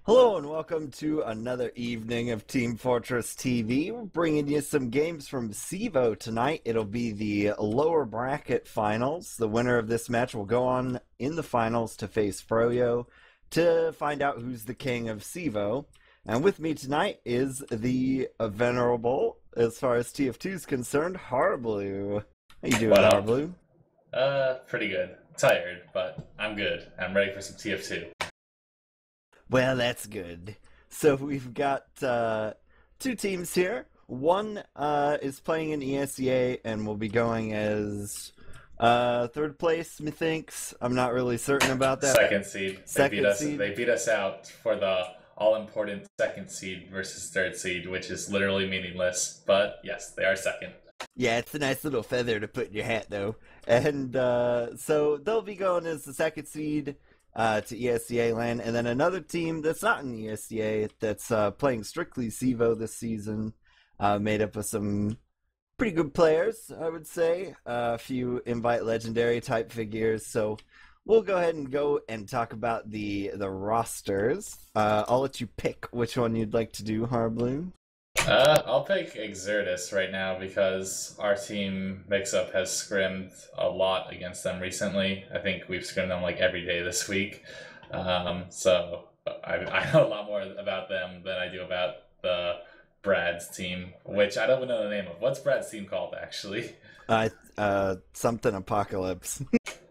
Hello and welcome to another evening of Team Fortress TV. We're bringing you some games from CEVO tonight. It'll be the lower bracket finals. The winner of this match will go on in the finals to face Froyo to find out who's the king of CEVO. And with me tonight is the venerable, as far as TF2 is concerned, Harbleu. How you doing, What up? Harbleu? Pretty good. Tired, but I'm good. I'm ready for some TF2. Well, that's good. So we've got two teams here. One is playing in ESEA and will be going as third place, methinks. I'm not really certain about that. Second seed. They beat us out for the all-important second seed versus third seed, which is literally meaningless. But yes, they are second. Yeah, it's a nice little feather to put in your hat, though. And so they'll be going as the second seed to ESEA land, and then another team that's not in ESEA that's playing strictly CEVO this season, made up of some pretty good players, I would say, a few invite legendary type figures. So we'll go ahead and go and talk about the rosters. I'll let you pick which one you'd like to do, Harbleu. I'll pick Exertus right now because our team mix-up has scrimmed a lot against them recently. I think we've scrimmed them like every day this week. So I know a lot more about them than I do about the Brad's team, which I don't even know the name of. What's Brad's team called, actually? Something Apocalypse.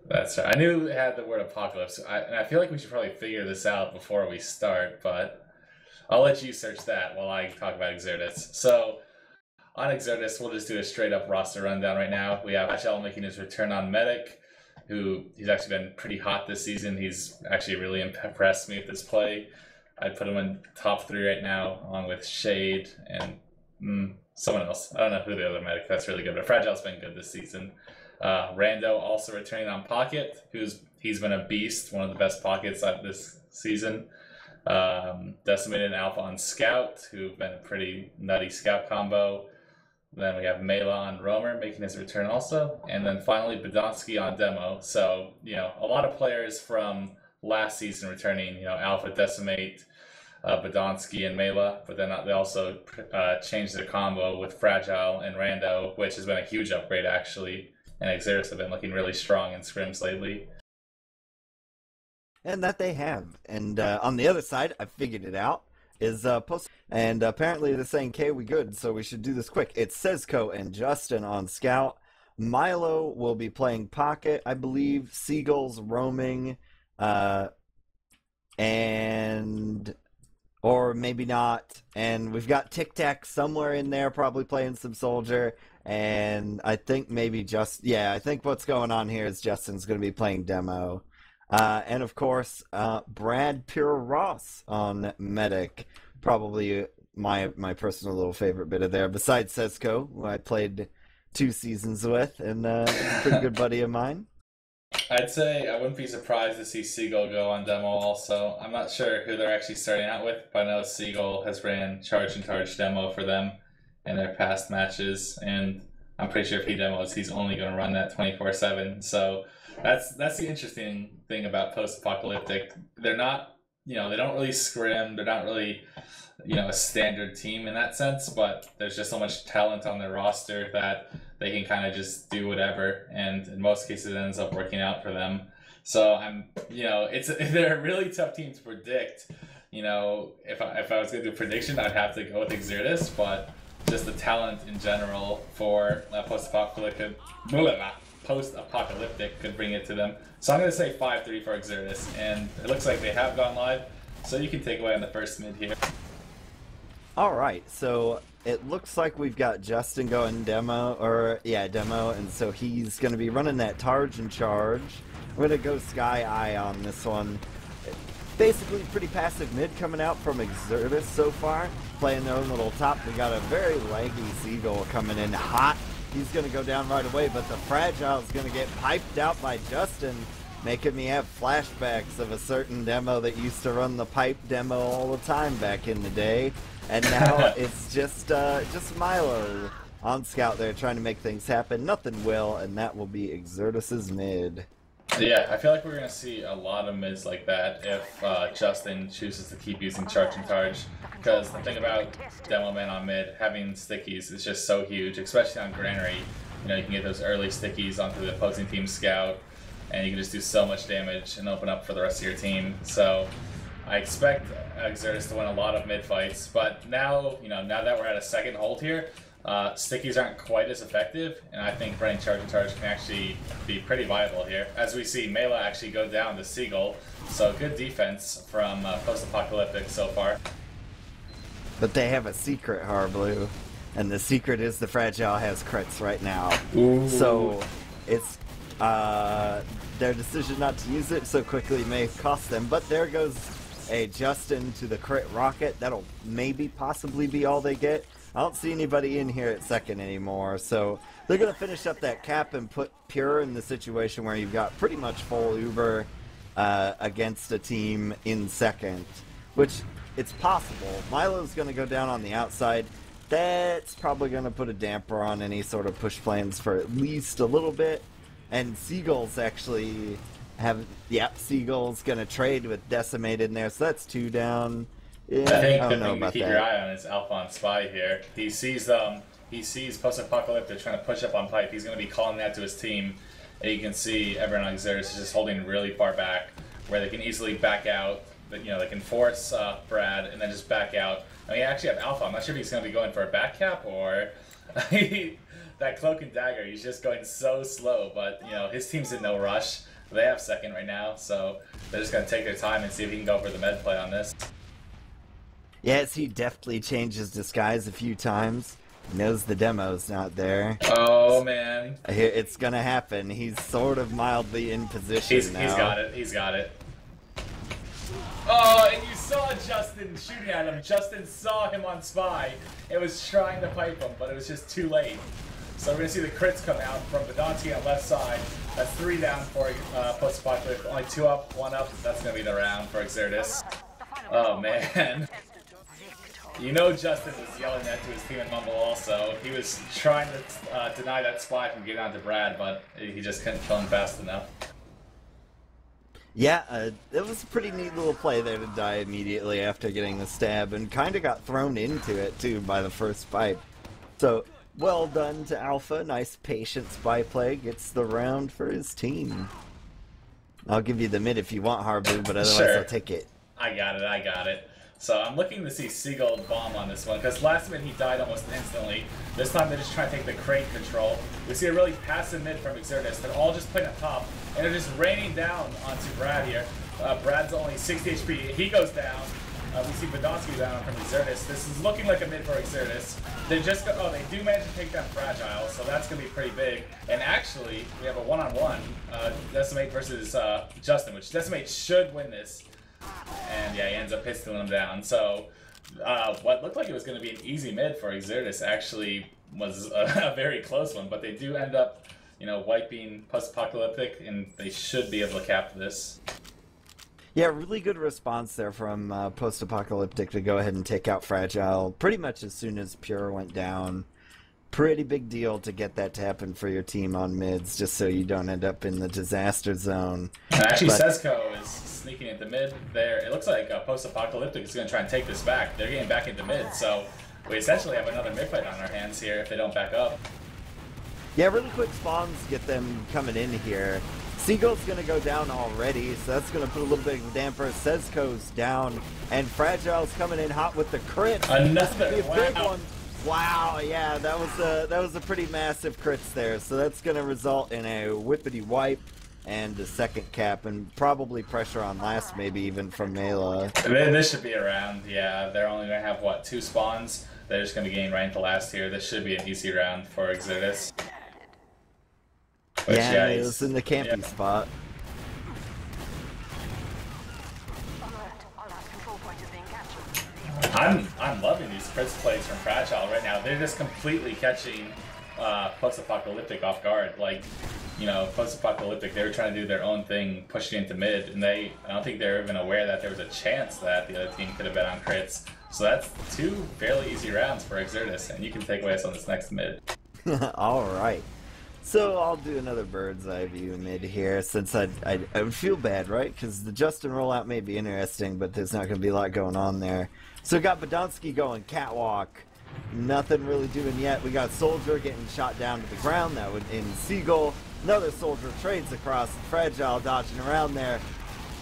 That's right. I knew it had the word Apocalypse. And I feel like we should probably figure this out before we start, but I'll let you search that while I talk about Exertus. So, on Exertus, we'll just do a straight-up roster rundown right now. We have HL making his return on Medic, who he's actually been pretty hot this season. He's actually really impressed me with this play. I'd put him in top 3 right now, along with Shade and someone else. I don't know who the other Medic that's really good, but Fragile's been good this season. Rando also returning on Pocket, he's been a beast, one of the best Pockets this season. Decimated and Alpha on Scout, who've been a pretty nutty Scout combo. Then we have Mela on Roamer making his return also. And then finally Badonsky on Demo. So, a lot of players from last season returning, Alpha, Decimate, Badonsky, and Mela. But then they also changed their combo with Fragile and Rando, which has been a huge upgrade actually. And Exertus have been looking really strong in scrims lately. And that they have. And on the other side, I figured it out, is Post. And apparently they're saying, "K, we good, so we should do this quick." It's Sezco and Justin on Scout. Milo will be playing Pocket, I believe. Seagull's roaming. And... or maybe not. And we've got Tic Tac somewhere in there, probably playing some Soldier. And I think maybe I think what's going on here is Justin's going to be playing Demo. And of course, Brad Pure Ross on Medic, probably my personal little favorite bit of there, besides Sezco, who I played 2 seasons with, and a pretty good buddy of mine. I'd say I wouldn't be surprised to see Seagull go on Demo also. I'm not sure who they're actually starting out with, but I know Seagull has ran Charge and Charge Demo for them in their past matches, and I'm pretty sure if he demos, he's only going to run that 24/7, so... That's the interesting thing about Post-Apocalyptic. They're not, they don't really scrim. They're not really, a standard team in that sense, but there's just so much talent on their roster that they can kind of just do whatever, and in most cases it ends up working out for them. So they're a really tough team to predict. If I was going to do a prediction, I'd have to go with Exertus, but just the talent in general for Post-Apocalyptic could bring it to them. So I'm going to say 5-3 for Exertus, and it looks like they have gone live, so you can take away on the first mid here. Alright, so it looks like we've got Justin going Demo, and so he's going to be running that Targe and Charge. I'm going to go Sky Eye on this one. Basically pretty passive mid coming out from Exertus so far, playing their own little top. We got a very laggy Seagull coming in hot. He's going to go down right away, but the Fragile is going to get piped out by Justin, making me have flashbacks of a certain demo that used to run the pipe demo all the time back in the day. And now it's just Milo on Scout there trying to make things happen. Nothing will, and that will be Exertus's mid. Yeah, I feel like we're gonna see a lot of mids like that if Justin chooses to keep using charge and charge. Because the thing about Demo Man on mid, having stickies is just so huge, especially on Granary. You know, you can get those early stickies onto the opposing team scout, and you can just do so much damage and open up for the rest of your team. So I expect Exertus to win a lot of mid fights, but now, now that we're at a second hold here, stickies aren't quite as effective, and I think running charge and charge can actually be pretty viable here. As we see Mela actually go down to Seagull, so good defense from Post-Apocalyptic so far. But they have a secret, Harbleu, and the secret is the Fragile has crits right now. Ooh. So it's their decision not to use it so quickly may cost them, but there goes a Justin to the crit rocket. That'll maybe possibly be all they get. I don't see anybody in here at second anymore, so they're going to finish up that cap and put Pure in the situation where you've got pretty much full Uber against a team in second, which it's possible. Milo's going to go down on the outside. That's probably going to put a damper on any sort of push plans for at least a little bit. And Seagull's actually Seagull's going to trade with Decimated in there, so that's 2 down. Yeah, I think I the don't know thing to about keep that. your eye on is Alpha on Spy here. He sees Post-Apocalyptic trying to push up on pipe. He's going to be calling that to his team, and you can see everyone on Exertus is just holding really far back, where they can easily back out. They can force Brad and then just back out. I mean, you actually have Alpha. I'm not sure if he's going to be going for a back cap or that cloak and dagger. He's just going so slow, but his team's in no rush. They have second right now, so they're just going to take their time and see if he can go for the med play on this. Yes, he deftly changed his disguise a few times. He knows the demo's not there. Oh, man. It's gonna happen. He's sort of mildly in position now. He's got it. He's got it. Oh, and you saw Justin shooting at him. Justin saw him on Spy. It was trying to pipe him, but it was just too late. So we're going to see the crits come out from Vedante on left side. That's 3 down for Post-Apocalyptic. Only 2 up, 1 up. That's going to be the round for Exertus. Oh, man. Justin was yelling that to his team at Mumble also. He was trying to deny that Spy from getting onto Brad, but he just couldn't kill him fast enough. Yeah, it was a pretty neat little play there to die immediately after getting the stab, and kind of got thrown into it, too, by the first pipe. So, well done to Alpha. Nice patient spy play. Gets the round for his team. I'll give you the mid if you want, Harbleu, but otherwise Sure. I'll take it. I got it. So I'm looking to see Seagull bomb on this one, because last mid he died almost instantly. This time they're just trying to take the crate control. We see a really passive mid from Exertus. They're all just playing up top, and they're just raining down onto Brad here. Brad's only 60 HP. He goes down. We see Badonsky down from Exertus. This is looking like a mid for Exertus. They do manage to take down Fragile, so that's going to be pretty big. And actually, we have a one-on-one, Decimate versus Justin, which Decimate should win this. And yeah, he ends up pistoling him down. So what looked like it was going to be an easy mid for Exertus actually was a very close one. But they do end up, wiping Post-Apocalyptic, and they should be able to cap this. Yeah, really good response there from Post-Apocalyptic to go ahead and take out Fragile pretty much as soon as Pure went down. Pretty big deal to get that to happen for your team on mids, just so you don't end up in the disaster zone. Actually, CEVO is sneaking into mid there. It looks like Post-Apocalyptic is going to try and take this back. They're getting back into mid, so we essentially have another mid fight on our hands here if they don't back up. Yeah, really quick spawns get them coming in here. Seagull's going to go down already, so that's going to put a little bit of a damper. CEVO's down, and Fragile's coming in hot with the crit. Another, be a big one. Wow, yeah, that was a pretty massive crits there. So that's going to result in a whippity wipe and a second cap, and probably pressure on last, maybe even from Mela. This should be around. Yeah, they're only going to have what, 2 spawns. They're just going to be getting right into last here. This should be an easy round for Exertus. Which, yeah, it was in the campy spot. I'm loving these crits plays from Fragile right now. They're just completely catching Post-Apocalyptic off guard. Like, Post-Apocalyptic, they were trying to do their own thing, pushing into mid, and I don't think they were even aware that there was a chance that the other team could have bet on crits. So that's 2 fairly easy rounds for Exertus, and you can take away us on this next mid. All right. So I'll do another bird's eye view mid here, since I would feel bad, right? Because the Justin rollout may be interesting, but there's not going to be a lot going on there. So we got Badonsky going catwalk. Nothing really doing yet. We got Soldier getting shot down to the ground. That would end Seagull. Another Soldier trades across. Fragile dodging around there.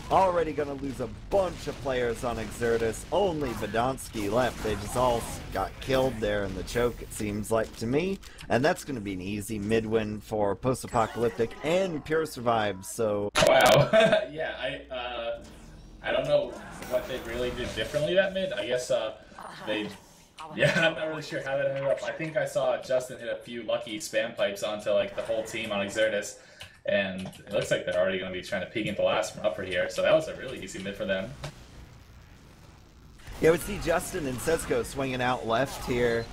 Already going to lose a bunch of players on Exertus. Only Badonsky left. They just all got killed there in the choke, it seems like to me. And that's going to be an easy mid-win for Post-Apocalyptic and Pure Survive, so... Wow. Yeah, I don't know what they really did differently that mid. I guess, they... Yeah, I'm not really sure how that ended up. I think I saw Justin hit a few lucky spam pipes onto, like, the whole team on Exertus. And it looks like they're already going to be trying to peek into last from upper here, so that was a really easy mid for them. Yeah, we see Justin and Sesko swinging out left here.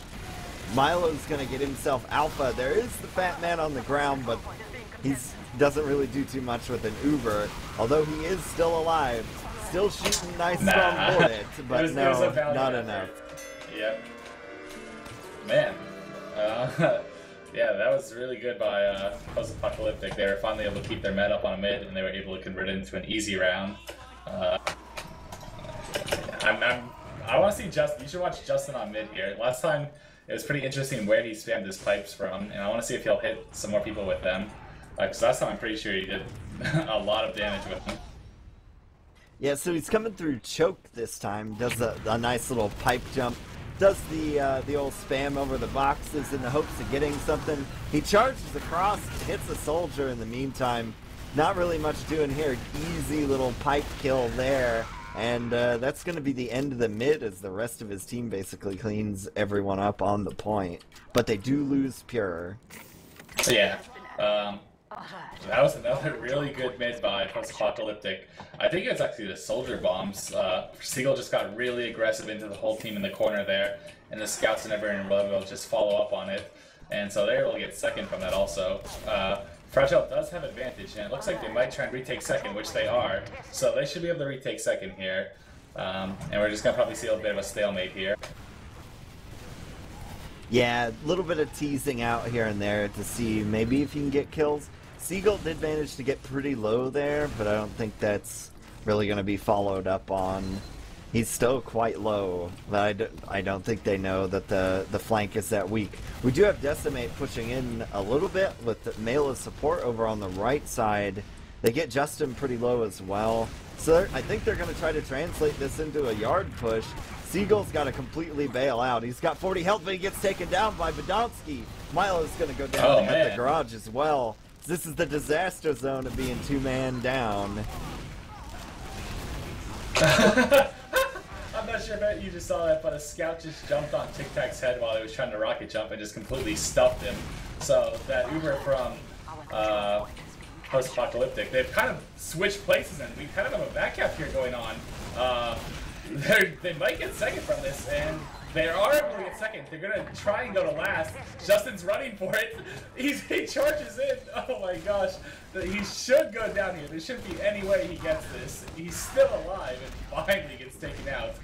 Milo's going to get himself alpha. There is the fat man on the ground, but he doesn't really do too much with an Uber, although he is still alive. Still shooting nice strong bullet, but no, not enough. Yep. Man. Yeah, that was really good by Post-Apocalyptic. They were finally able to keep their med up on a mid, and they were able to convert it into an easy round. I want to see Justin. You should watch Justin on mid here. Last time, it was pretty interesting where he spammed his pipes from, and I want to see if he'll hit some more people with them. Because last time I'm pretty sure he did a lot of damage with them. Yeah, so he's coming through choke this time. Does a nice little pipe jump. Does the old spam over the boxes in the hopes of getting something. He charges across, hits a Soldier in the meantime. Not really much doing here. Easy little pipe kill there. And that's going to be the end of the mid as the rest of his team basically cleans everyone up on the point. But they do lose Pure. Yeah. That was another really good mid by Post-Apocalyptic. I think it's actually the Soldier bombs. Seagull just got really aggressive into the whole team in the corner there, and the scouts and everyone will just follow up on it. And so they're able to get second from that also. Fragile does have advantage, and it looks like they might try and retake second, which they are. So they should be able to retake second here. And we're just going to probably see a little bit of a stalemate here. Yeah, a little bit of teasing out here and there to see maybe if you can get kills. Seagull did manage to get pretty low there, but I don't think that's really going to be followed up on. He's still quite low, but I don't think they know that the flank is that weak. We do have Decimate pushing in a little bit with the Mela support over on the right side. They get Justin pretty low as well. So I think they're going to try to translate this into a yard push. Seagull's got to completely bail out. He's got 40 health, but he gets taken down by Badonsky. Milo's going to go down at the garage as well. This is the disaster zone of being two-man down. I'm not sure if you just saw that, but a scout just jumped on Tic Tac's head while he was trying to rocket jump and just completely stuffed him. So that Uber from Post-Apocalyptic, they've kind of switched places, and we kind of have a back cap here going on. They might get second from this, and they are able to get second. They're going to try and go to last. Justin's running for it. He charges in. Oh my gosh. He should go down here. There shouldn't be any way he gets this. He's still alive and finally gets taken out.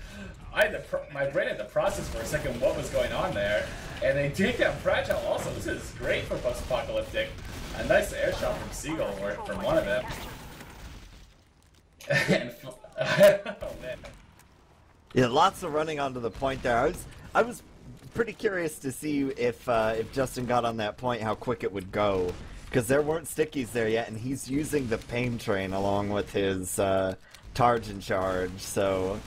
My brain had to process for a second what was going on there. And they take down Fragile also. This is great for Post-Apocalyptic. A nice air shot from Seagull or from one of them. And, oh man. Yeah, lots of running onto the point there. I was pretty curious to see if Justin got on that point, how quick it would go, because there weren't stickies there yet, and he's using the pain train along with his Targe and Charge, so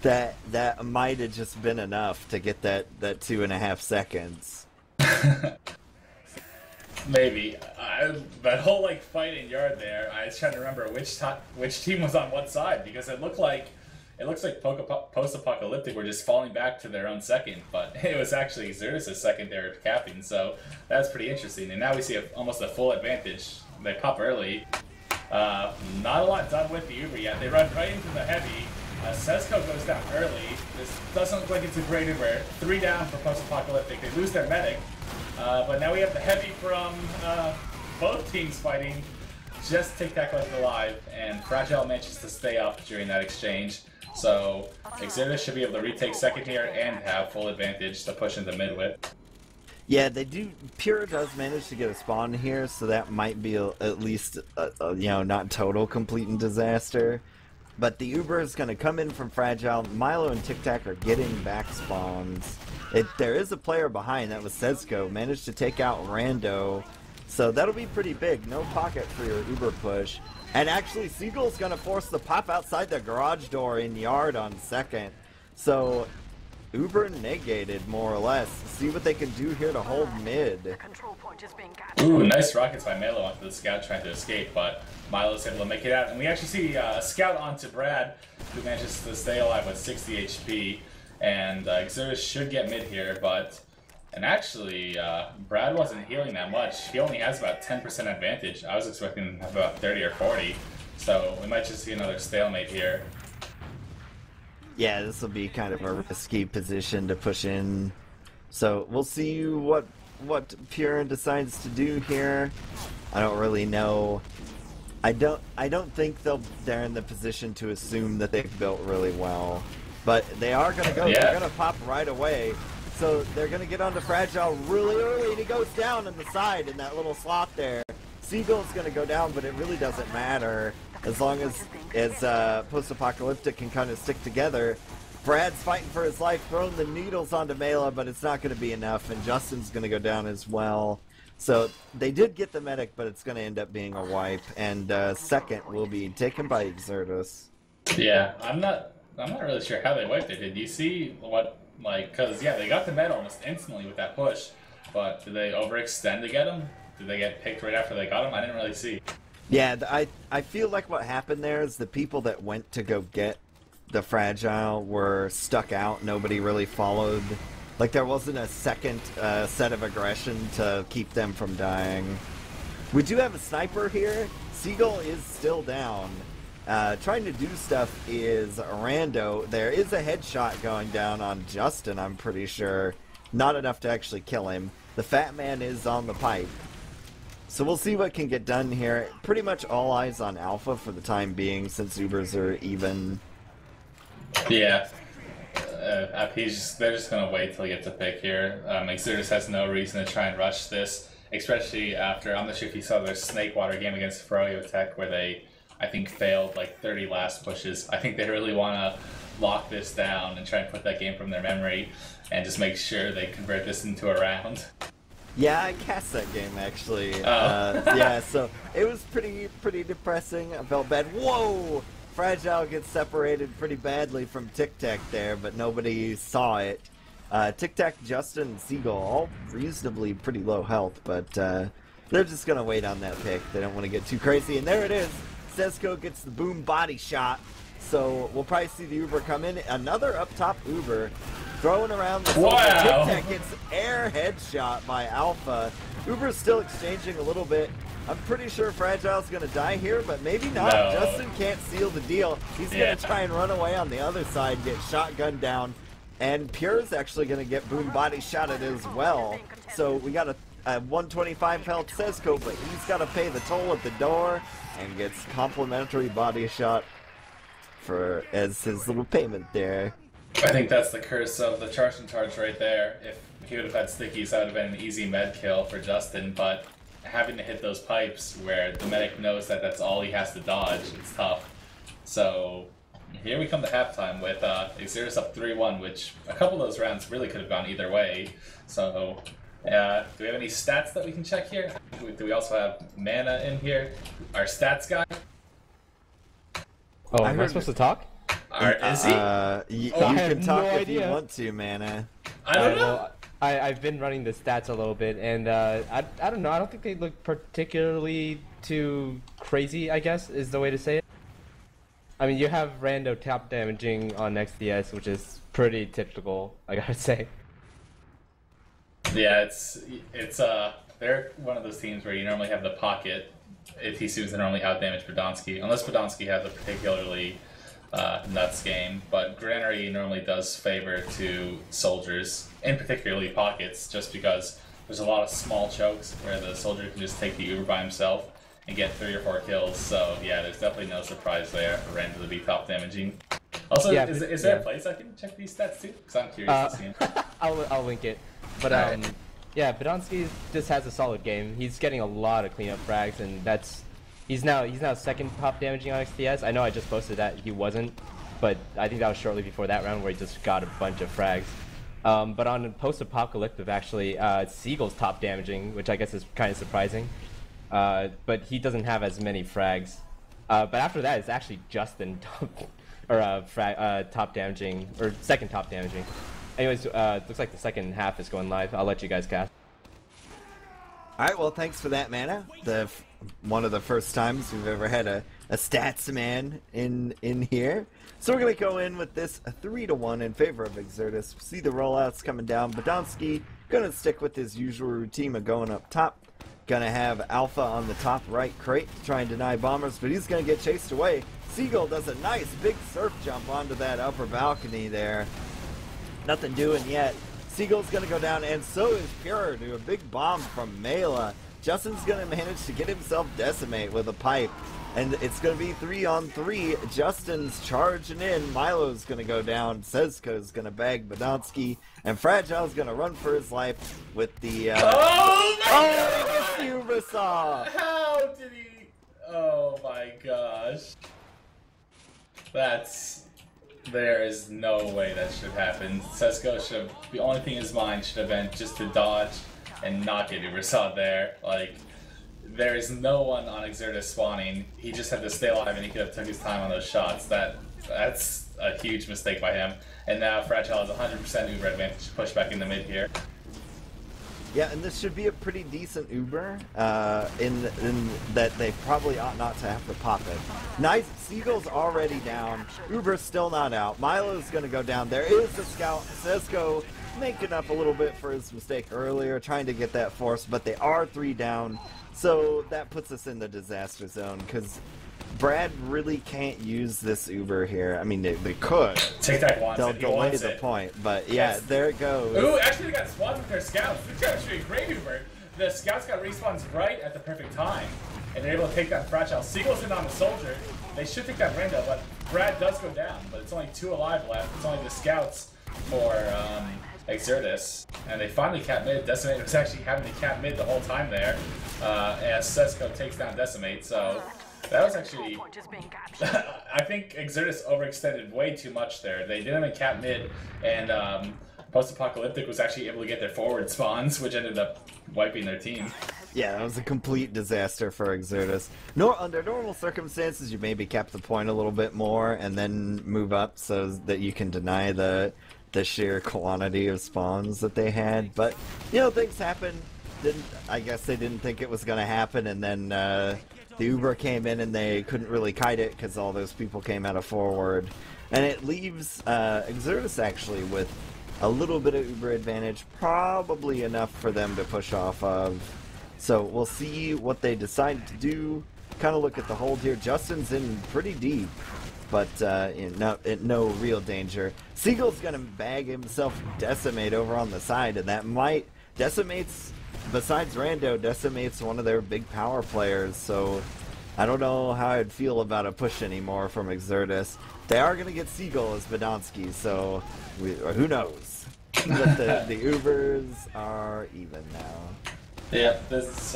that might have just been enough to get that 2.5 seconds. Maybe. That whole fight in yard there, I was trying to remember which team was on what side, because it looks like Post-Apocalyptic were just falling back to their own second, but it was actually Exertus' second they were capping, so that's pretty interesting. And now we see almost a full advantage. They pop early. Not a lot done with the Uber yet. They run right into the heavy. Sesko goes down early. This doesn't look like it's a great Uber. 3 down for Post-Apocalyptic. They lose their medic. But now we have the heavy from both teams fighting. Just Tic Tac left alive, and Fragile manages to stay up during that exchange. So Exertus should be able to retake second here and have full advantage to push into mid with. Yeah, they do. Pure does manage to get a spawn here, so that might be at least, you know, not total complete and disaster. But the Uber is going to come in from Fragile. Milo and Tic Tac are getting back spawns. There is a player behind. That was CEVO. Managed to take out Rando. So that'll be pretty big. No pocket for your Uber push. And actually, Seagull's going to force the pop outside the garage door in yard on second. So Uber negated, more or less. See what they can do here to hold mid. Ooh, nice rockets by Milo onto the scout trying to escape, but Milo's able to make it out. And we actually see a scout onto Brad, who manages to stay alive with 60 HP. And Exertus should get mid here, but... And actually, Brad wasn't healing that much. He only has about 10% advantage. I was expecting about 30 or 40. So we might just see another stalemate here. Yeah, this will be kind of a risky position to push in. So we'll see what Pure decides to do here. I don't really know. I don't think they're in the position to assume that they've built really well. But they are gonna go, they're gonna pop right away. So they're gonna get onto Fragile really early, and he goes down in the side in that little slot there. Seagull's gonna go down, but it really doesn't matter as long as Post-Apocalyptic can kind of stick together. Brad's fighting for his life, throwing the needles onto Mela, but it's not going to be enough, and Justin's going to go down as well. So they did get the medic, but it's going to end up being a wipe, and second will be taken by Exertus. Yeah, I'm not really sure how they wiped it. Did you see what, like, because yeah, they got the med almost instantly with that push, but did they overextend to get him? Did they get picked right after they got him? I didn't really see. Yeah, I feel like what happened there is the people that went to go get the Fragile were stuck out. Nobody really followed. Like, there wasn't a second set of aggression to keep them from dying. We do have a sniper here. Seagull is still down. Trying to do stuff is Rando. There is a headshot going down on Justin, I'm pretty sure. Not enough to actually kill him. The fat man is on the pipe. So we'll see what can get done here. Pretty much all eyes on Alpha for the time being, since Ubers are even. Yeah. They're just going to wait till he gets a pick here. Exertus has no reason to try and rush this, especially after, I'm not sure if you saw their Snakewater game against Froyo Tech, where they, I think, failed like 30 last pushes. I think they really want to lock this down and try and put that game from their memory and just make sure they convert this into a round. Yeah, I cast that game actually. Oh. Yeah, so it was pretty depressing. I felt bad. Whoa! Fragile gets separated pretty badly from Tic Tac there, but nobody saw it. Tic Tac, Justin, and Seagull all reasonably pretty low health, but they're just gonna wait on that pick. They don't want to get too crazy, and there it is. CEVO gets the boom body shot, so we'll probably see the Uber come in. Another up top Uber. Throwing around the wow. Tic Tac gets air headshot by Alpha. Uber's still exchanging a little bit. I'm pretty sure Fragile's going to die here, but maybe not. No. Justin can't seal the deal. He's going to try and run away on the other side, get shotgunned down. And Pure's actually going to get boom body shotted as well. So we got a 125 health CEVO, but he's got to pay the toll at the door and gets complimentary body shot as his little payment there. I think that's the curse of the charge and charge right there. If he would have had stickies, that would have been an easy med kill for Justin, but having to hit those pipes where the medic knows that that's all he has to dodge, it's tough. So here we come to halftime with Exertus up 3-1, which a couple of those rounds really could have gone either way. So do we have any stats that we can check here? Do we also have Mana in here? Our stats guy? Oh, am I supposed to talk? Is he? You can talk if you want to, Mana. I don't know. Well, I've been running the stats a little bit, and I don't know. I don't think they look particularly too crazy, I guess, is the way to say it. I mean, you have Rando top damaging on XDS, which is pretty typical, I gotta say. Yeah, they're one of those teams where you normally have the pocket. If he suits, they normally outdamage Podonsky, unless Podonsky has a particularly nuts game, but Granary normally does favor to soldiers, and particularly pockets, just because there's a lot of small chokes where the soldier can just take the Uber by himself and get 3 or 4 kills. So yeah, there's definitely no surprise there for Rando to be top damaging. Also, yeah, is there a place I can check these stats too? Because I'm curious to see them. I'll link it. But right. Yeah, Podolski just has a solid game. He's getting a lot of cleanup frags, and he's now second top damaging on XTS. I know I just posted that he wasn't, but I think that was shortly before that round where he just got a bunch of frags. But on Post-Apocalyptic, actually, Seagull's top damaging, which I guess is kind of surprising. But he doesn't have as many frags. But after that, it's actually Justin top damaging, or second top damaging. Anyways, looks like the second half is going live. I'll let you guys cast. All right, well, thanks for that, Mana. One of the first times we've ever had a stats man in here. So we're going to go in with this 3-1 in favor of Exertus. See the rollouts coming down. Podolski going to stick with his usual routine of going up top. Going to have Alpha on the top right crate to try and deny bombers, but he's going to get chased away. Seagull does a nice big surf jump onto that upper balcony there. Nothing doing yet. Seagull's going to go down, and so is Pure to a big bomb from Mela. Justin's going to manage to get himself decimate with a pipe. And it's going to be 3-on-3. Justin's charging in. Milo's going to go down. CEVO-M's going to bag Podolski. And Fragile's going to run for his life with the... Oh, he gets the Ubersaw! How did he... Oh my gosh. There is no way that should happen. CEVO should have... The only thing in his mind should have been just to dodge and not get Ubersaw there. Like... There is no one on Exertus spawning. He just had to stay alive, and he could have took his time on those shots. That's a huge mistake by him. And now Fragile has 100% Uber advantage to push back in the mid here. Yeah, and this should be a pretty decent Uber, in that they probably ought not to have to pop it. Nice, Seagull's already down. Uber's still not out. Milo's gonna go down. There is the scout. CEVO making up a little bit for his mistake earlier, trying to get that force, but they are 3 down. So that puts us in the disaster zone, because Brad really can't use this Uber here. I mean, they could. TikTok wants They'll it. He delay wants the it. point, but yeah, there it goes. Ooh, actually they got spawns with their scouts. This is actually a great Uber. The scouts got respawns right at the perfect time, and they're able to take that Fragile. Seagull's in on the soldier. They should take that Rando, but Brad does go down, but it's only 2 alive left. It's only the scouts for Exertus, and they finally cap mid. Decimate was actually having to cap mid the whole time there, as CEVO takes down Decimate, so that was actually... I think Exertus overextended way too much there. They didn't even cap mid, and Post-Apocalyptic was actually able to get their forward spawns, which ended up wiping their team. Yeah, that was a complete disaster for Exertus. Under normal circumstances, you maybe cap the point a little bit more and then move up so that you can deny the sheer quantity of spawns that they had. But, you know, things happen. I guess they didn't think it was going to happen, and then the Uber came in and they couldn't really kite it because all those people came out of forward. And it leaves Exertus actually with a little bit of Uber advantage, probably enough for them to push off of. So we'll see what they decide to do. Kind of look at the hold here. Justin's in pretty deep, but in no real danger. Seagull's gonna bag himself Decimate over on the side, and that might... Decimate's, besides Rando, Decimate's one of their big power players, so I don't know how I'd feel about a push anymore from Exertus. They are gonna get Seagull as Podolski, so who knows? But the Ubers are even now. Yeah, this is,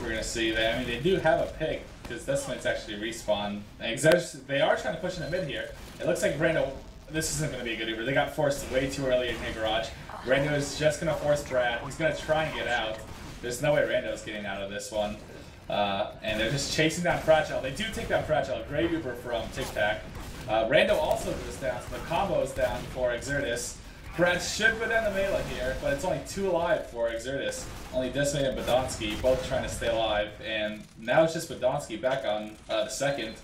we're gonna see that. I mean, they do have a pick, because Decimate's actually respawn. And Exertus, they are trying to push in the mid here. It looks like Rando, this isn't gonna be a good Uber. They got forced way too early in their garage. Rando is just gonna force Brad. He's gonna try and get out. There's no way Rando's getting out of this one. And they're just chasing down Fragile. They do take down Fragile. Great Uber from Tic Tac. Rando also goes down, so the combo is down for Exertus. Brad should go down the Mela here, but it's only 2 alive for Exertus. Only Decimate and Podolski both trying to stay alive, and now it's just Podolski back on the second.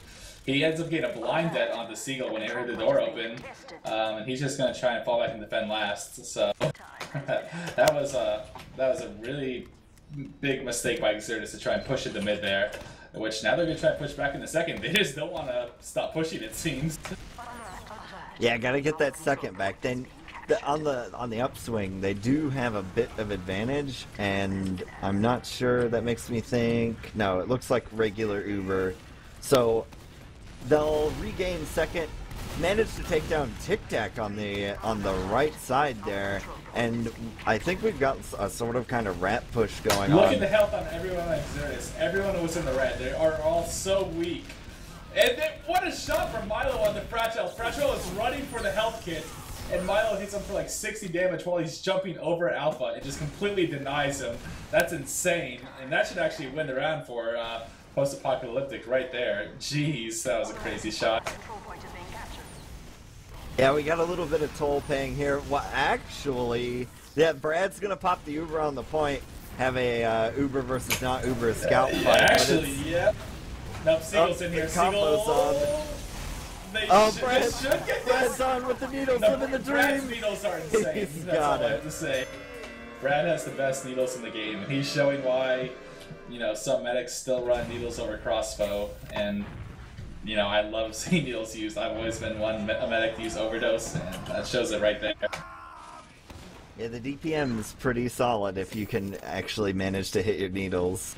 He ends up getting a blind debt onto Seagull when he heard the door open, and he's just going to try and fall back and defend last. So that was a really big mistake by Exertus to try and push it to mid there, which now they're going to try and push back in the second. They just don't want to stop pushing, it seems. Yeah, gotta get that second back. Then on the upswing, they do have a bit of advantage, and I'm not sure. That makes me think. No, it looks like regular Uber, so they'll regain second. Manage to take down Tic Tac on the right side there, and I think we've got a sort of kind of rat push going Look on. at the health on everyone on Exertus. Everyone who was in the red. They are all so weak. And then, what a shot from Milo on the Fragile. Fragile is running for the health kit, and Milo hits him for like 60 damage while he's jumping over Alpha. It just completely denies him. That's insane. And that should actually win the round for Post-Apocalyptic right there. Jeez, that was a crazy shot. Yeah, we got a little bit of toll paying here. Well, actually, yeah, Brad's gonna pop the Uber on the point, have a Uber versus not Uber scout fight. Actually, yeah. Nope, Siegel's in here. Combo's on. Brad should get Brad's on with the needles, living the dream. Brad's needles are insane. He's That's got all I it. have to say. Brad has the best needles in the game, and he's showing why, some medics still run needles over crossbow, and I love seeing needles used. I've always been a medic to use overdose, and that shows it right there. Yeah, the DPM is pretty solid if you can actually manage to hit your needles.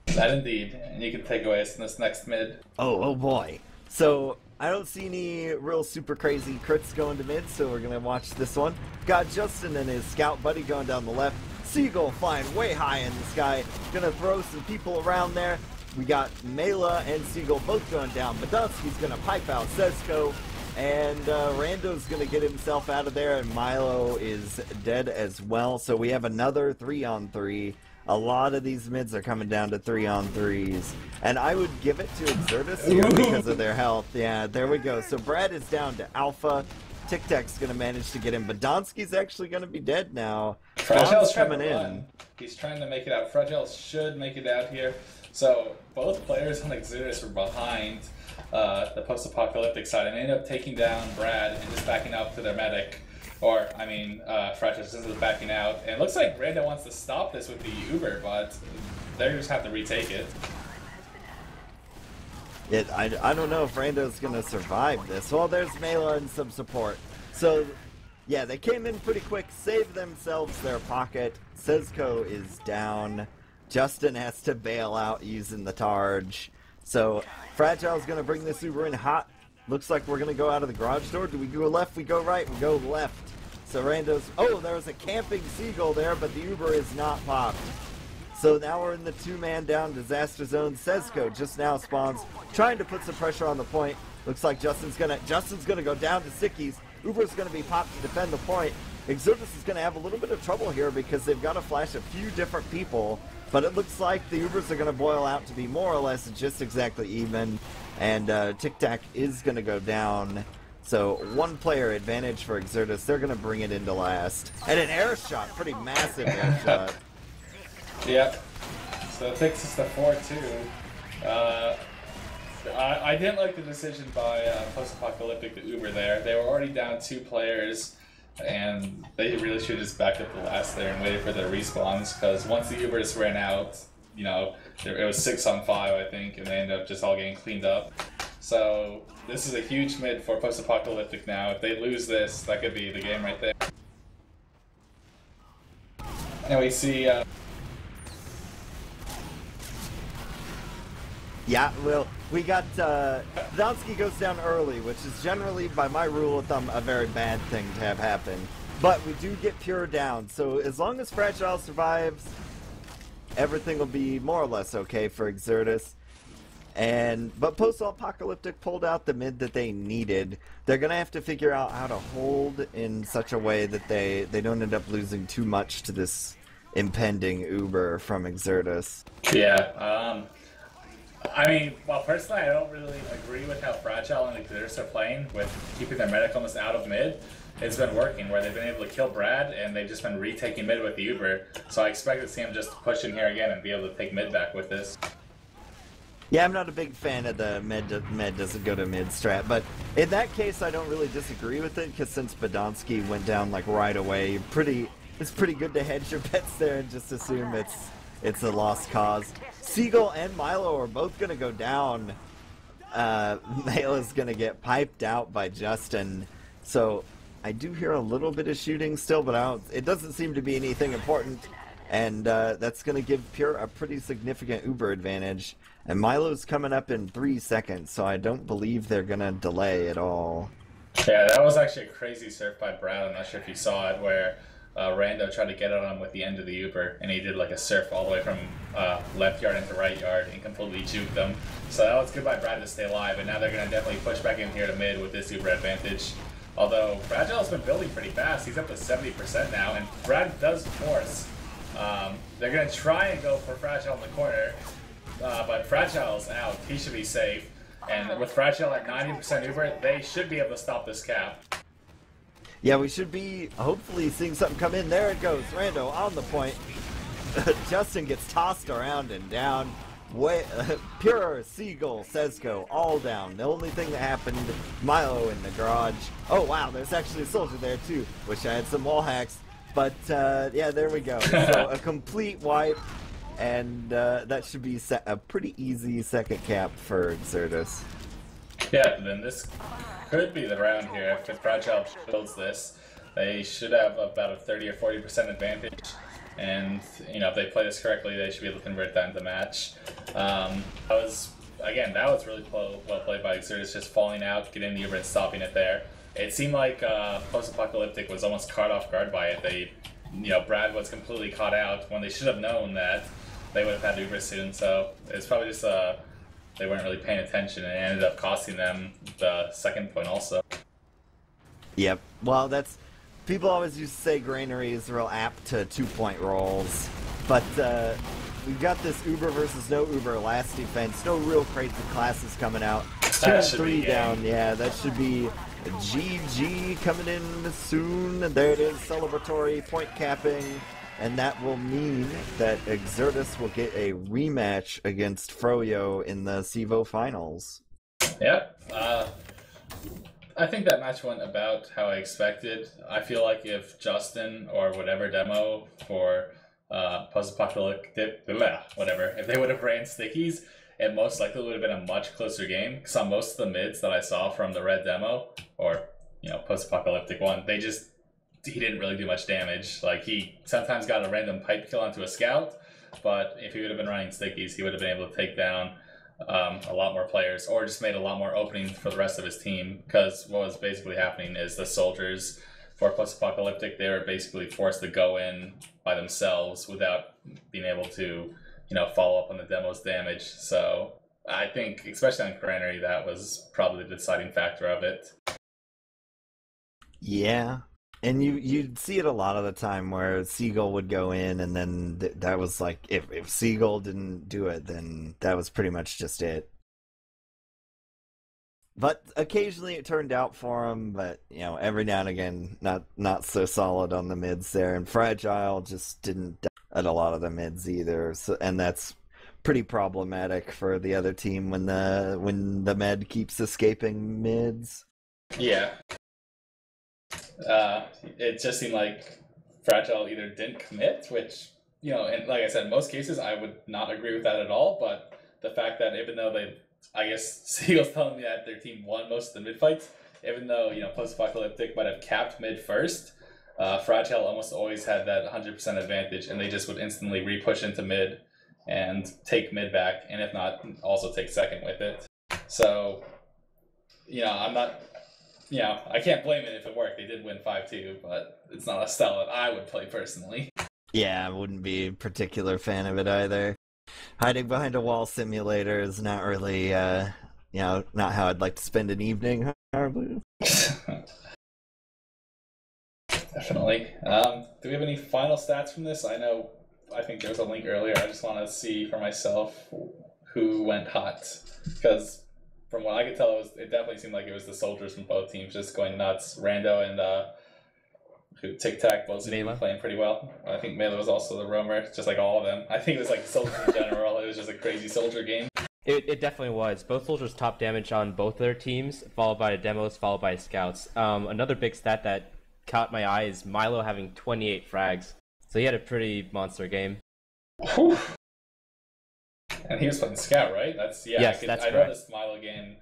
That indeed, and you can take away us in this next mid. Oh boy. So, I don't see any real super crazy crits going to mid, so we're gonna watch this one. Got Justin and his scout buddy going down the left. Seagull flying way high in the sky. Gonna throw some people around there. We got Mela and Seagull both going down. Badunski's gonna pipe out CEVO, and Rando's gonna get himself out of there, and Milo is dead as well. So we have another 3-on-3. A lot of these mids are coming down to 3-on-3s. And I would give it to Exertus here because of their health. Yeah, there we go. So Brad is down to Alpha. Tic Tac's gonna manage to get him. Badonski's actually gonna be dead now. Fragile's coming in. He's trying to make it out. Fragile should make it out here. So both players on Exertus were behind the Post-Apocalyptic side, and they ended up taking down Brad and just backing up to their medic. Or, Fragile just is backing out. And it looks like Rando wants to stop this with the Uber, but they just have to retake it. I don't know if Rando's gonna survive this. Well, there's Mela and some support. So, yeah, they came in pretty quick, saved themselves their pocket. CEVO is down. Justin has to bail out using the Targe. So, Fragile's gonna bring this Uber in hot. Looks like we're gonna go out of the garage door. Do we go left? We go right. We go left. So Rando's... Oh, there was a camping Seagull there, but the Uber is not popped. So now we're in the two-man down disaster zone. CEVO just now spawns, trying to put some pressure on the point. Looks like Justin's gonna go down to Sickies. Uber's gonna be popped to defend the point. Exertus is gonna have a little bit of trouble here because they've got to flash a few different people. But it looks like the Ubers are gonna boil out to be more or less just exactly even. And Tic Tac is gonna go down. So, one player advantage for Exertus. They're going to bring it into last. And an air shot, pretty massive air shot. Yep. So it takes us to 4-2. I didn't like the decision by Post-Apocalyptic to Uber there. They were already down 2 players, and they really should have just backed up the last there and waited for their respawns, because once the Ubers ran out, it was 6-on-5, I think, and they ended up just all getting cleaned up. So this is a huge mid for Post-Apocalyptic now. If they lose this, that could be the game right there. And we see... Yeah, well, we got... Donsky goes down early, which is generally, by my rule of thumb, a very bad thing to have happen. But we do get Pure down, so as long as Fragile survives, everything will be more or less okay for Exertus. But Post-Apocalyptic pulled out the mid that they needed. They're gonna have to figure out how to hold in such a way that they don't end up losing too much to this impending Uber from Exertus. Yeah, well, personally, I don't really agree with how Fragile and Exertus are playing with keeping their medic almost out of mid. It's been working, where they've been able to kill Brad, and they've just been retaking mid with the Uber. So I expect to see him just push in here again and be able to take mid back with this. Yeah, I'm not a big fan of the med doesn't go to mid strat, but in that case I don't really disagree with it, because since Badonsky went down like right away, it's pretty good to hedge your bets there and just assume it's a lost cause. Seagull and Milo are both gonna go down. Mela's gonna get piped out by Justin, so I do hear a little bit of shooting still, but it doesn't seem to be anything important, and that's gonna give Pure a pretty significant Uber advantage. And Milo's coming up in 3 seconds, so I don't believe they're gonna delay at all. Yeah, that was actually a crazy surf by Brad. I'm not sure if you saw it, where Rando tried to get it on him with the end of the Uber, and he did like a surf all the way from left yard into right yard and completely juked them. So that was good by Brad to stay alive, and now they're going to definitely push back in here to mid with this Uber advantage. Although Fragile's been building pretty fast. He's up to 70% now, and Brad does force. They're going to try and go for Fragile in the corner, but Fragile's out. He should be safe. And with Fragile at 90% Uber, they should be able to stop this cap. Yeah, we should be hopefully seeing something come in. There it goes. Rando on the point. Justin gets tossed around and down. Pure, Seagull, Sezco, all down. The only thing that happened, Milo in the garage. Oh wow, there's actually a soldier there too. Wish I had some wall hacks. But yeah, there we go. So a complete wipe. And that should be a pretty easy second cap for Exertus. Yeah, then this could be the round here. If Fragile builds this, they should have about a 30 or 40% advantage. And, you know, if they play this correctly, they should be able to convert that into match. That was really well played by Exertus, just falling out, getting the Uber and stopping it there. It seemed like Post-Apocalyptic was almost caught off guard by it. Brad was completely caught out when they should have known that they would have had Uber soon, so it's probably just they weren't really paying attention, and it ended up costing them the second point also. Yep. Well, people always used to say Granary is real apt to 2-point rolls, but we've got this Uber versus no Uber last defense. No real crazy classes coming out. 2 and 3 down. Yeah, that should be GG coming in soon. There it is, celebratory point capping. And that will mean that Exertus will get a rematch against Froyo in the CEVO finals. Yep. I think that match went about how I expected. I feel like if Justin or whatever demo for Post-Apocalyptic, whatever, if they would have ran stickies, it most likely would have been a much closer game. Because on most of the mids that I saw from the red demo, or Post-Apocalyptic one, he didn't really do much damage. Like, he sometimes got a random pipe kill onto a scout, but if he would have been running stickies, he would have been able to take down a lot more players, or just made a lot more openings for the rest of his team. Because what was basically happening is the soldiers for Post-Apocalyptic, they were basically forced to go in by themselves without being able to, follow up on the demo's damage. So I think, especially on Granary, that was probably the deciding factor of it. Yeah. And you'd see it a lot of the time where Seagull would go in, and then that was like, if Seagull didn't do it, then that was pretty much just it. But occasionally it turned out for him, but, every now and again, not so solid on the mids there. And Fragile just didn't at a lot of the mids either, so, and that's pretty problematic for the other team when the med keeps escaping mids. Yeah. It just seemed like Fragile either didn't commit, which, and like I said, in most cases I would not agree with that at all, but the fact that even though Seagull's telling me that their team won most of the mid fights, even though, Post-Apocalyptic might have capped mid first, Fragile almost always had that 100% advantage, and they just would instantly re-push into mid and take mid back, and if not, also take second with it. So, I'm not... I can't blame it if it worked. They did win 5-2, but it's not a style that I would play personally. Yeah, I wouldn't be a particular fan of it either. Hiding behind a wall simulator is not really, not how I'd like to spend an evening, Harbleu. Definitely. Do we have any final stats from this? I think there was a link earlier. I just want to see for myself who went hot. Because from what I could tell, it definitely seemed like it was the soldiers from both teams just going nuts. Rando and Tic Tac both playing pretty well. I think Mela was also the roamer, just like all of them. I think it was like soldiers in general. It was just a crazy soldier game. It definitely was. Both soldiers top damage on both their teams, followed by demos, followed by scouts. Another big stat that caught my eye is Milo having 28 frags. So he had a pretty monster game. Whew. And he was playing scout, right? Yes, that's correct. I noticed Milo getting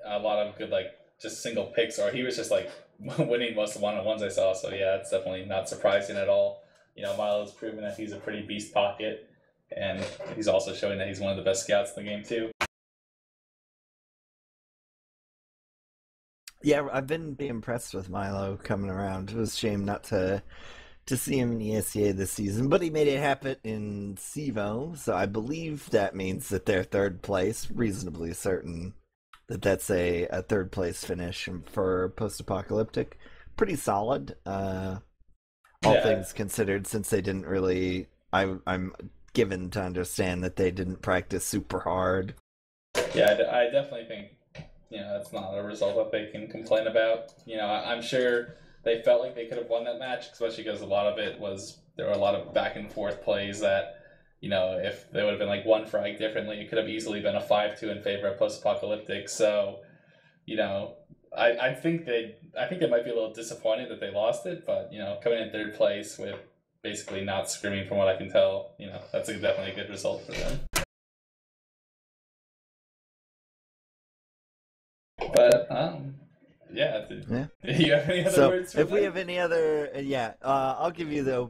a lot of good, just single picks, or he was just, winning most of the one-on-ones I saw. So, yeah, it's definitely not surprising at all. Milo's proven that he's a pretty beast pocket, and he's also showing that he's one of the best scouts in the game, too. Yeah, I've been impressed with Milo coming around. It was a shame not to see him in the ESCA this season, but he made it happen in CEVO, so I believe that means that they're third place. Reasonably certain that that's a third place finish for Post-Apocalyptic. Pretty solid, all Yeah, things considered, since they didn't really. I'm given to understand that they didn't practice super hard. yeah, I definitely think that's not a result that they can complain about. I'm sure they felt like they could have won that match, especially because a lot of it was there were a lot of back and forth plays that if they would have been like one frag differently, it could have easily been a 5-2 in favor of Post-Apocalyptic. So I think they might be a little disappointed that they lost it, but coming in third place with basically not screaming from what I can tell, that's definitely a good result for them. But yeah. Do you have any other words for if we them? have any other, I'll give you the,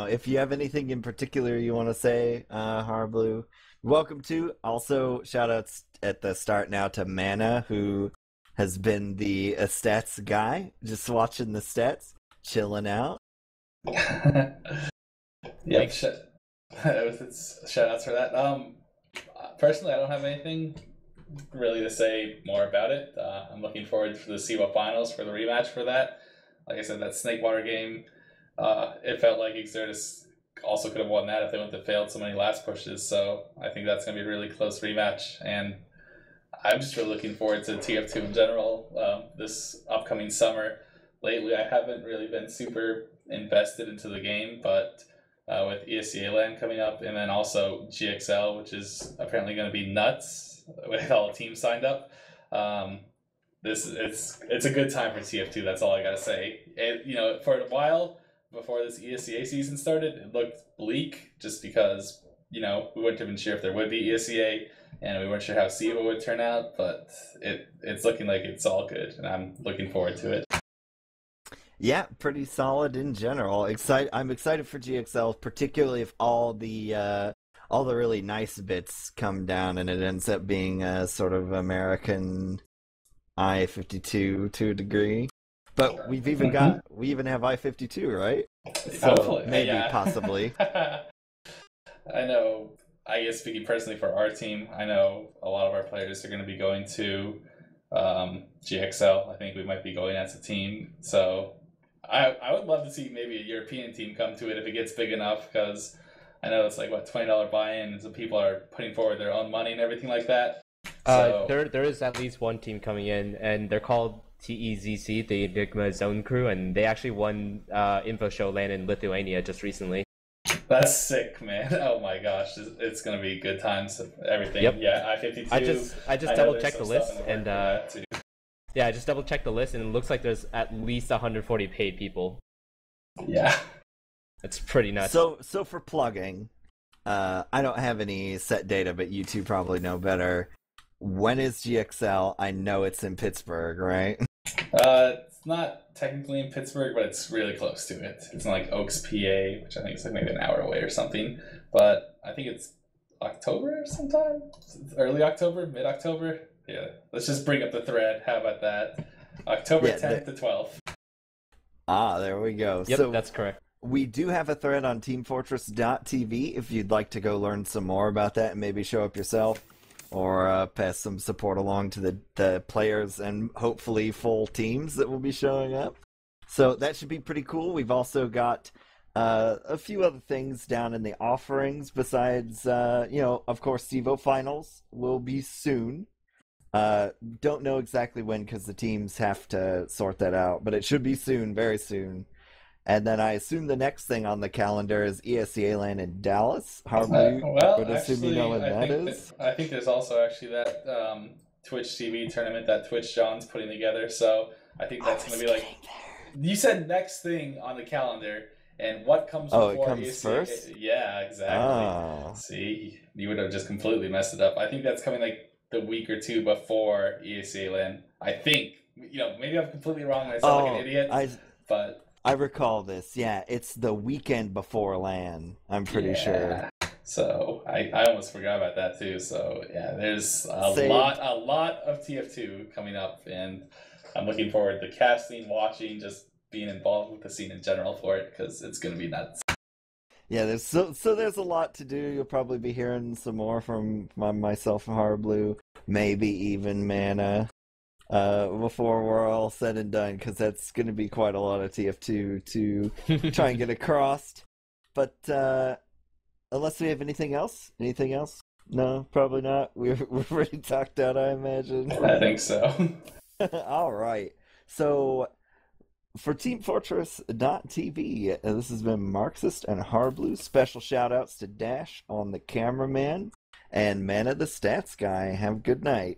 if you have anything in particular you want to say, Harbleu, welcome to. Also, shout outs at the start now to Mana, who has been the stats guy, just watching the stats, chilling out. Yep. Shout outs for that. Personally, I don't have anything really to say more about it. I'm looking forward to the CEVO finals for the rematch for that. Like I said, that Snakewater game, it felt like Exertus also could have won that if they wouldn't have failed so many last pushes. So I think that's going to be a really close rematch. And I'm just really looking forward to TF2 in general this upcoming summer. Lately, I haven't really been super invested into the game, but with ESCA LAN coming up, and then also GXL, which is apparently going to be nuts with all the teams signed up. It's a good time for TF2. That's all I gotta say. For a while before this ESCA season started, it looked bleak just because we weren't even sure if there would be ESCA, and we weren't sure how CEVO would turn out. But it's looking like it's all good, and I'm looking forward to it. Yeah, pretty solid in general. I'm excited for GXL, particularly if all the really nice bits come down and it ends up being a sort of American I-52 to a degree. But we even have I-52, right? So hopefully, maybe, yeah. possibly. I know. I guess speaking personally for our team, I know a lot of our players are going to be going to GXL. I think we might be going as a team. So I would love to see maybe a European team come to it if it gets big enough, because I know it's like $20 buy-in, and so people are putting forward their own money and everything like that. So there is at least one team coming in, and they're called TEZC, the Enigma Zone Crew, and they actually won Info Show LAN in Lithuania just recently. that's sick, man. Oh my gosh, it's gonna be good times. Everything. Yep. Yeah, I-52. I just double checked the list, and I just double checked the list, and it looks like there's at least 140 paid people. Yeah. It's pretty nuts. So for plugging, I don't have any set data, but you two probably know better. When is GXL? I know it's in Pittsburgh, right? It's not technically in Pittsburgh, but it's really close to it. It's in like Oaks, PA, which I think is like maybe an hour away or something. But I think it's October sometime? Early October? Mid-October? Yeah. Let's just bring up the thread. How about that? October 10th to 12th. Ah, there we go. Yep, so that's correct. We do have a thread on teamfortress.tv if you'd like to go learn some more about that and maybe show up yourself, or pass some support along to the players and hopefully full teams that will be showing up. So that should be pretty cool. We've also got a few other things down in the offerings besides, of course, CEVO finals will be soon. Don't know exactly when because the teams have to sort that out, but it should be soon, very soon. And then I assume the next thing on the calendar is ESCA LAN in Dallas. Harbleu, I would assume you know when that is. I think there's also actually that Twitch TV tournament that Twitch John's putting together. So I think that's going to be like... You said next thing on the calendar, and what comes before it comes ESCA? first? Yeah, exactly. Oh. See, you would have just completely messed it up. I think that's coming like the week or two before ESCA LAN. I think. Maybe I'm completely wrong and I sound like an idiot. But... I recall this. Yeah, it's the weekend before LAN. I'm pretty sure. So I almost forgot about that too. So yeah, there's a lot of TF2 coming up, and I'm looking forward to casting, watching, just being involved with the scene in general for it, because it's going to be nuts. Yeah, there's there's a lot to do. You'll probably be hearing some more from myself and Harbleu, maybe even Mana, before we're all said and done, because that's going to be quite a lot of TF2 to try and get across. But unless we have anything else? No, probably not. We're pretty talked out, I imagine. I think so. All right. So for teamfortress.tv, this has been Marxist and Harbleu. Special shout outs to Dash on the cameraman and Mana the Stats Guy. Have a good night.